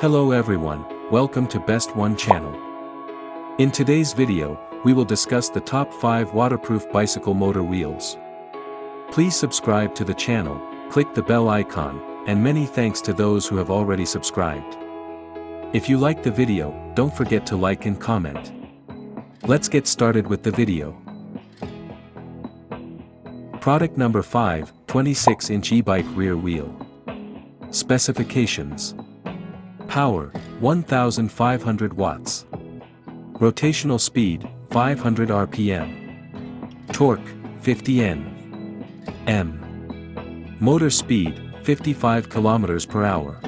Hello everyone, welcome to Best One channel. In today's video, we will discuss the top 5 waterproof bicycle motor wheels. Please subscribe to the channel, click the bell icon, and many thanks to those who have already subscribed. If you like the video, don't forget to like and comment. Let's get started with the video. Product number 5, 26-inch e-bike rear wheel. Specifications. Power, 1500 watts. Rotational speed, 500 rpm. Torque, 50 Nm. Motor speed, 55 km per hour.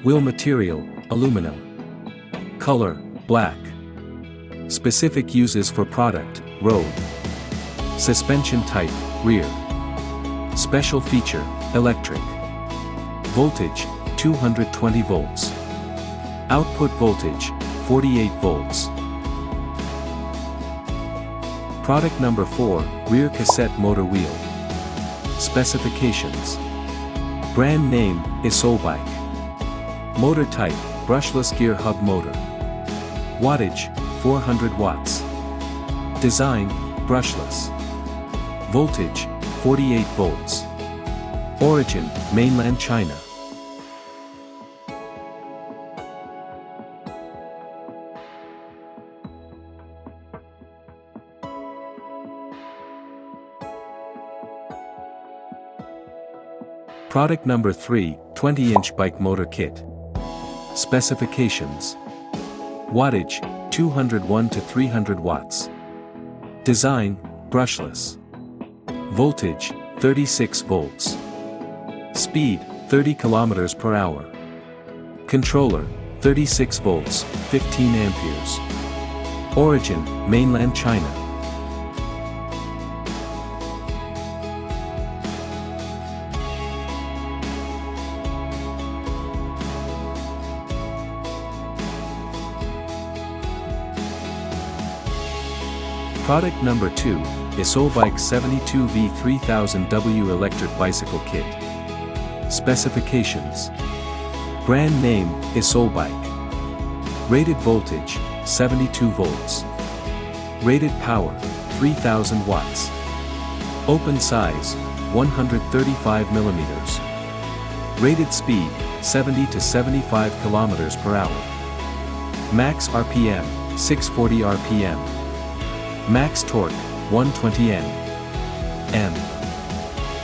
Wheel material, aluminum. Color, black. Specific uses for product, road. Suspension type, rear. Special feature, electric. Voltage, 220 volts. Output voltage, 48 volts. Product number 4, rear cassette motor wheel. Specifications. Brand name, Bike. Motor type, brushless gear hub motor. Wattage, 400 watts. Design, brushless. Voltage, 48 volts. Origin, mainland China. Product number 3, 20-inch bike motor kit. Specifications. Wattage, 201 to 300 watts. Design, brushless. Voltage, 36 volts. Speed, 30 km per hour. Controller, 36 volts, 15 amperes. Origin, mainland China. Product number 2, Bike 72V3000W electric bicycle kit. Specifications. Brand name, Bike. Rated voltage, 72 volts. Rated power, 3000 watts. Open size, 135 mm. Rated speed, 70 to 75 km per hour. Max RPM, 640 RPM. Max torque, 120 Nm.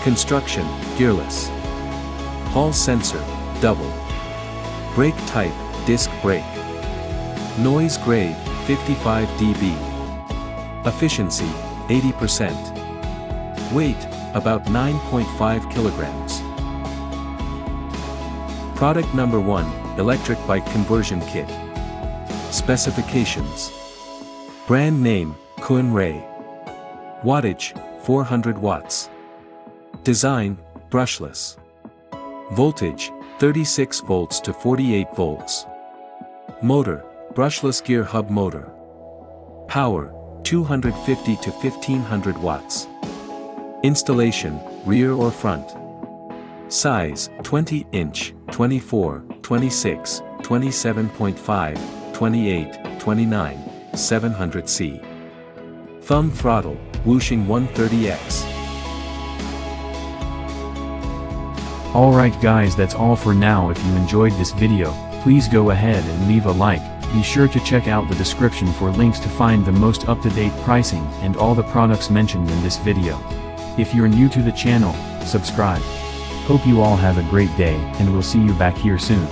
Construction, gearless. Hall sensor, double. Brake type, disc brake. Noise grade, 55 dB. Efficiency, 80%. Weight, about 9.5 kilograms. Product number 1, electric bike conversion kit. Specifications. Brand name, Ray. Wattage, 400 watts. Design, brushless. Voltage, 36 volts to 48 volts. Motor, brushless gear hub motor. Power, 250 to 1500 watts. Installation, rear or front. Size, 20-inch, 24, 26, 27.5, 28, 29, 700C. Thumb throttle, whooshing 130X. Alright guys, that's all for now. If you enjoyed this video, please go ahead and leave a like. Be sure to check out the description for links to find the most up-to-date pricing and all the products mentioned in this video. If you're new to the channel, subscribe. Hope you all have a great day, and we'll see you back here soon.